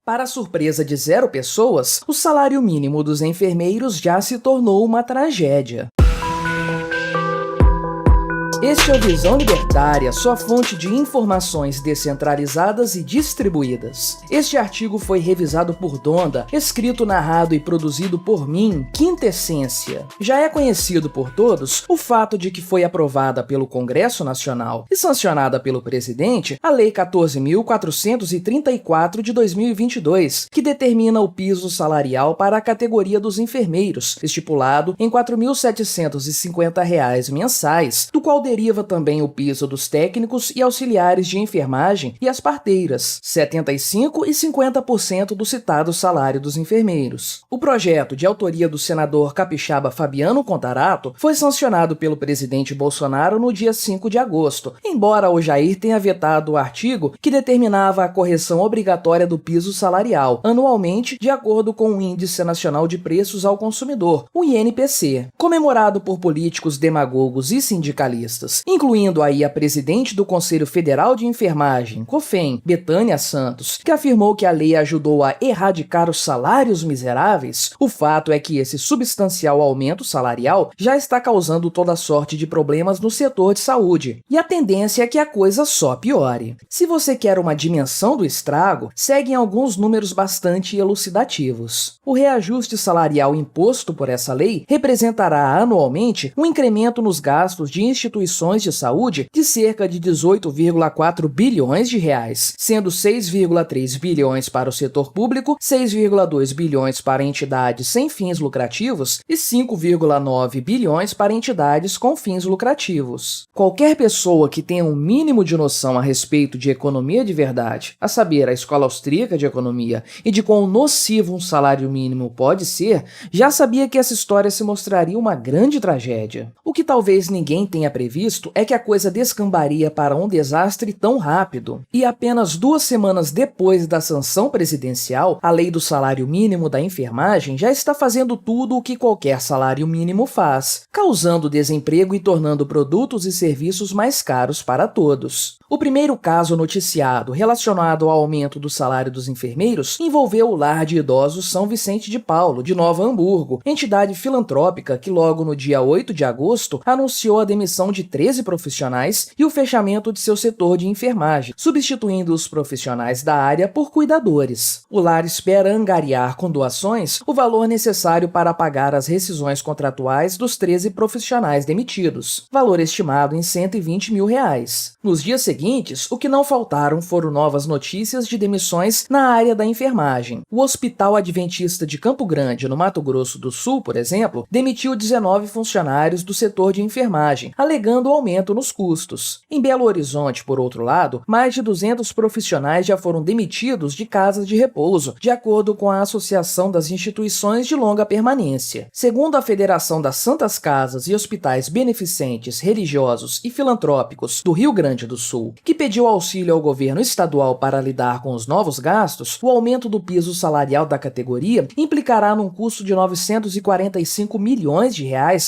Para a surpresa de 0 pessoas, o salário mínimo dos enfermeiros já se tornou uma tragédia. Este é o Visão Libertária, sua fonte de informações descentralizadas e distribuídas. Este artigo foi revisado por Donda, escrito, narrado e produzido por mim, Quintessência. Já é conhecido por todos o fato de que foi aprovada pelo Congresso Nacional e sancionada pelo presidente a Lei 14.434 de 2022, que determina o piso salarial para a categoria dos enfermeiros, estipulado em R$ 4.750 mensais, do qual deriva também o piso dos técnicos e auxiliares de enfermagem e as parteiras, 75% e 50% do citado salário dos enfermeiros. O projeto, de autoria do senador capixaba Fabiano Contarato, foi sancionado pelo presidente Bolsonaro no dia 5 de agosto, embora o Jair tenha vetado o artigo que determinava a correção obrigatória do piso salarial, anualmente, de acordo com o Índice Nacional de Preços ao Consumidor, o INPC, comemorado por políticos demagogos e sindicalistas, incluindo aí a presidente do Conselho Federal de Enfermagem, COFEM, Betânia Santos, que afirmou que a lei ajudou a erradicar os salários miseráveis. O fato é que esse substancial aumento salarial já está causando toda sorte de problemas no setor de saúde, e a tendência é que a coisa só piore. Se você quer uma dimensão do estrago, seguem alguns números bastante elucidativos. O reajuste salarial imposto por essa lei representará anualmente um incremento nos gastos de instituições de saúde de cerca de 18,4 bilhões de reais, sendo 6,3 bilhões para o setor público, 6,2 bilhões para entidades sem fins lucrativos e 5,9 bilhões para entidades com fins lucrativos. Qualquer pessoa que tenha um mínimo de noção a respeito de economia de verdade, a saber, a Escola Austríaca de Economia, e de quão nocivo um salário mínimo pode ser, já sabia que essa história se mostraria uma grande tragédia. O que talvez ninguém tenha previsto é que a coisa descambaria para um desastre tão rápido. E apenas 2 semanas depois da sanção presidencial, a lei do salário mínimo da enfermagem já está fazendo tudo o que qualquer salário mínimo faz, causando desemprego e tornando produtos e serviços mais caros para todos. O primeiro caso noticiado relacionado ao aumento do salário dos enfermeiros envolveu o Lar de Idosos São Vicente de Paulo, de Nova Hamburgo, entidade filantrópica que logo no dia 8 de agosto anunciou a demissão de 13 profissionais e o fechamento de seu setor de enfermagem, substituindo os profissionais da área por cuidadores. O lar espera angariar com doações o valor necessário para pagar as rescisões contratuais dos 13 profissionais demitidos, valor estimado em R$ 120 mil. Nos dias seguintes, o que não faltaram foram novas notícias de demissões na área da enfermagem. O Hospital Adventista de Campo Grande, no Mato Grosso do Sul, por exemplo, demitiu 19 funcionários do setor de enfermagem, alegando o aumento nos custos. Em Belo Horizonte, por outro lado, mais de 200 profissionais já foram demitidos de casas de repouso, de acordo com a Associação das Instituições de Longa Permanência. Segundo a Federação das Santas Casas e Hospitais Beneficentes, Religiosos e Filantrópicos do Rio Grande do Sul, que pediu auxílio ao governo estadual para lidar com os novos gastos, o aumento do piso salarial da categoria implicará num custo de R$ 945 milhões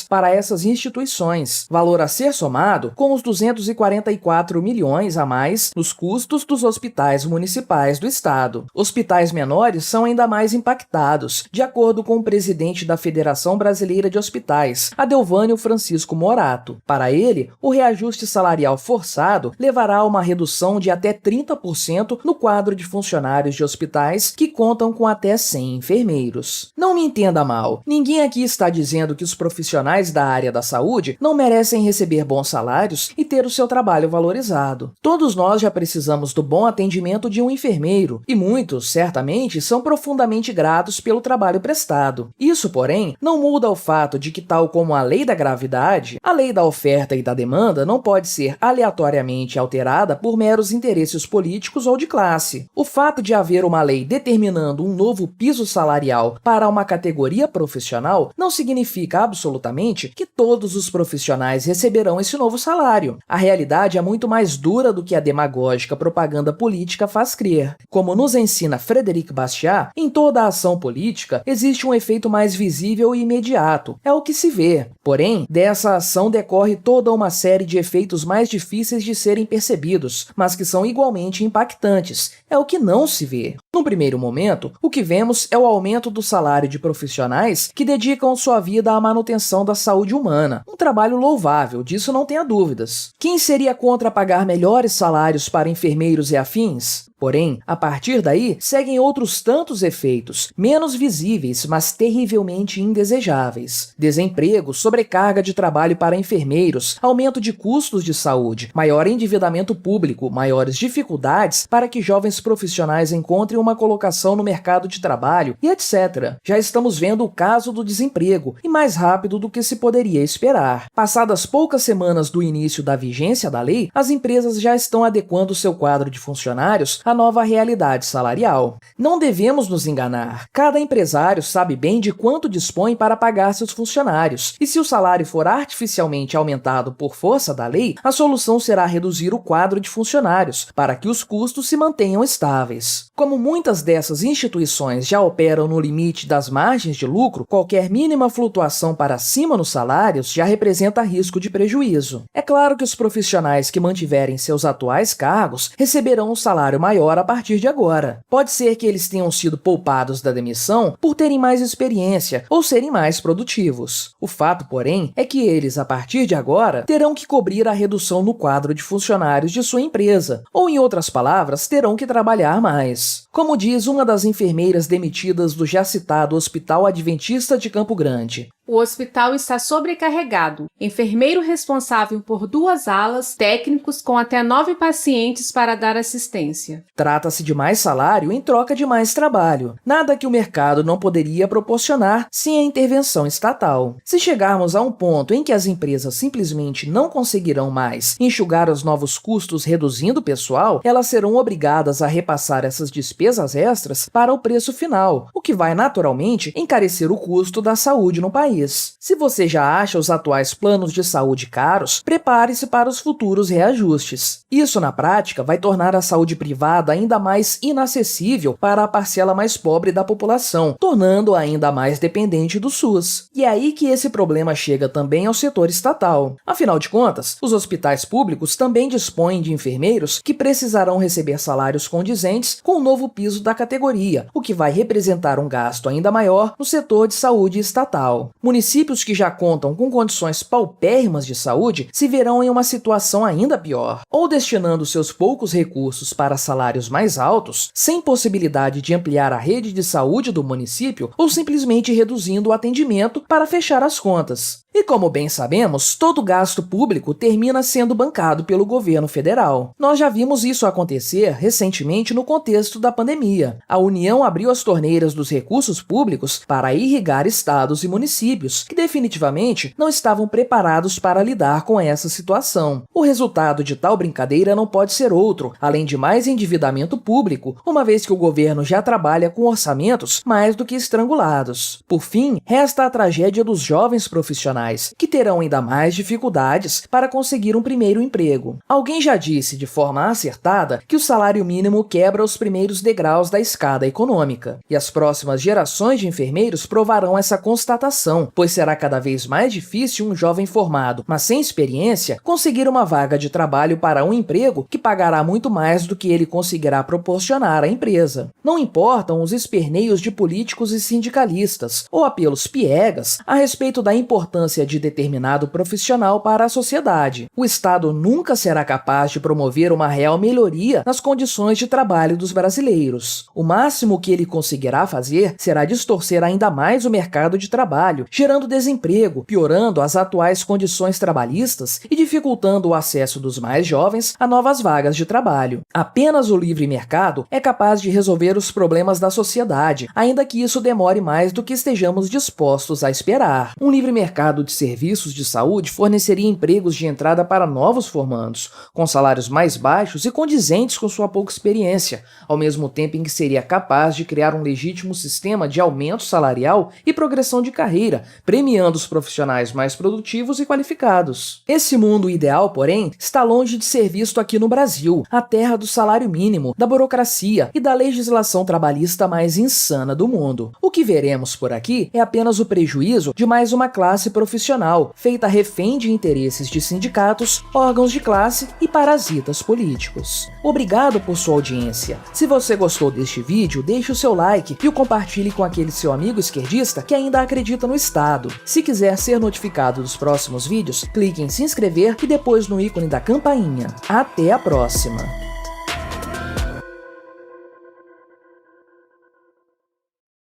para essas instituições, valor a ser somado com os 244 milhões a mais nos custos dos hospitais municipais do estado. Hospitais menores são ainda mais impactados, de acordo com o presidente da Federação Brasileira de Hospitais, Adelvânio Francisco Morato. Para ele, o reajuste salarial forçado levará a uma redução de até 30% no quadro de funcionários de hospitais que contam com até 100 enfermeiros. Não me entenda mal, ninguém aqui está dizendo que os profissionais da área da saúde não merecem receber bons salários e ter o seu trabalho valorizado. Todos nós já precisamos do bom atendimento de um enfermeiro, e muitos, certamente, são profundamente gratos pelo trabalho prestado. Isso, porém, não muda o fato de que, tal como a lei da gravidade, a lei da oferta e da demanda não pode ser aleatoriamente alterada por meros interesses políticos ou de classe. O fato de haver uma lei determinando um novo piso salarial para uma categoria profissional não significa absolutamente que todos os profissionais receberão receberão esse novo salário. A realidade é muito mais dura do que a demagógica propaganda política faz crer. Como nos ensina Frédéric Bastiat, em toda a ação política existe um efeito mais visível e imediato, é o que se vê. Porém, dessa ação decorre toda uma série de efeitos mais difíceis de serem percebidos, mas que são igualmente impactantes, é o que não se vê. No primeiro momento, o que vemos é o aumento do salário de profissionais que dedicam sua vida à manutenção da saúde humana. Um trabalho louvável, disso não tenha dúvidas. Quem seria contra pagar melhores salários para enfermeiros e afins? Porém, a partir daí, seguem outros tantos efeitos, menos visíveis, mas terrivelmente indesejáveis. Desemprego, sobrecarga de trabalho para enfermeiros, aumento de custos de saúde, maior endividamento público, maiores dificuldades para que jovens profissionais encontrem uma colocação no mercado de trabalho e etc. Já estamos vendo o caso do desemprego, e mais rápido do que se poderia esperar. Passadas poucas semanas do início da vigência da lei, as empresas já estão adequando seu quadro de funcionários à nova realidade salarial. Não devemos nos enganar. Cada empresário sabe bem de quanto dispõe para pagar seus funcionários, e se o salário for artificialmente aumentado por força da lei, a solução será reduzir o quadro de funcionários, para que os custos se mantenham estáveis. Como muitas dessas instituições já operam no limite das margens de lucro, qualquer mínima flutuação para cima nos salários já representa risco de prejuízo. É claro que os profissionais que mantiverem seus atuais cargos receberão um salário maior a partir de agora. Pode ser que eles tenham sido poupados da demissão por terem mais experiência ou serem mais produtivos. O fato, porém, é que eles, a partir de agora, terão que cobrir a redução no quadro de funcionários de sua empresa, ou, em outras palavras, terão que trabalhar mais. Como diz uma das enfermeiras demitidas do já citado Hospital Adventista de Campo Grande: o hospital está sobrecarregado. Enfermeiro responsável por 2 alas, técnicos com até 9 pacientes para dar assistência. Trata-se de mais salário em troca de mais trabalho, nada que o mercado não poderia proporcionar sem a intervenção estatal. Se chegarmos a um ponto em que as empresas simplesmente não conseguirão mais enxugar os novos custos reduzindo o pessoal, elas serão obrigadas a repassar essas despesas extras para o preço final, o que vai naturalmente encarecer o custo da saúde no país. Se você já acha os atuais planos de saúde caros, prepare-se para os futuros reajustes. Isso, na prática, vai tornar a saúde privada ainda mais inacessível para a parcela mais pobre da população, tornando-a ainda mais dependente do SUS. E é aí que esse problema chega também ao setor estatal. Afinal de contas, os hospitais públicos também dispõem de enfermeiros que precisarão receber salários condizentes com o novo piso da categoria, o que vai representar um gasto ainda maior no setor de saúde estatal. Municípios que já contam com condições paupérrimas de saúde se verão em uma situação ainda pior, ou destinando seus poucos recursos para salários mais altos, sem possibilidade de ampliar a rede de saúde do município, ou simplesmente reduzindo o atendimento para fechar as contas. E como bem sabemos, todo gasto público termina sendo bancado pelo governo federal. Nós já vimos isso acontecer recentemente no contexto da pandemia. A União abriu as torneiras dos recursos públicos para irrigar estados e municípios, que definitivamente não estavam preparados para lidar com essa situação. O resultado de tal brincadeira não pode ser outro, além de mais endividamento público, uma vez que o governo já trabalha com orçamentos mais do que estrangulados. Por fim, resta a tragédia dos jovens profissionais, que terão ainda mais dificuldades para conseguir um primeiro emprego. Alguém já disse de forma acertada que o salário mínimo quebra os primeiros degraus da escada econômica, e as próximas gerações de enfermeiros provarão essa constatação, pois será cada vez mais difícil um jovem formado, mas sem experiência, conseguir uma vaga de trabalho para um emprego que pagará muito mais do que ele conseguirá proporcionar à empresa. Não importam os esperneios de políticos e sindicalistas, ou apelos piegas a respeito da importância de determinado profissional para a sociedade. O Estado nunca será capaz de promover uma real melhoria nas condições de trabalho dos brasileiros. O máximo que ele conseguirá fazer será distorcer ainda mais o mercado de trabalho, gerando desemprego, piorando as atuais condições trabalhistas e dificultando o acesso dos mais jovens a novas vagas de trabalho. Apenas o livre mercado é capaz de resolver os problemas da sociedade, ainda que isso demore mais do que estejamos dispostos a esperar. Um livre mercado de serviços de saúde forneceria empregos de entrada para novos formandos, com salários mais baixos e condizentes com sua pouca experiência, ao mesmo tempo em que seria capaz de criar um legítimo sistema de aumento salarial e progressão de carreira premiando os profissionais mais produtivos e qualificados. Esse mundo ideal, porém, está longe de ser visto aqui no Brasil, a terra do salário mínimo, da burocracia e da legislação trabalhista mais insana do mundo. O que veremos por aqui é apenas o prejuízo de mais uma classe profissional, feita refém de interesses de sindicatos, órgãos de classe e parasitas políticos. Obrigado por sua audiência. Se você gostou deste vídeo, deixe o seu like e o compartilhe com aquele seu amigo esquerdista que ainda acredita no Estado. Se quiser ser notificado dos próximos vídeos, clique em se inscrever e depois no ícone da campainha. Até a próxima!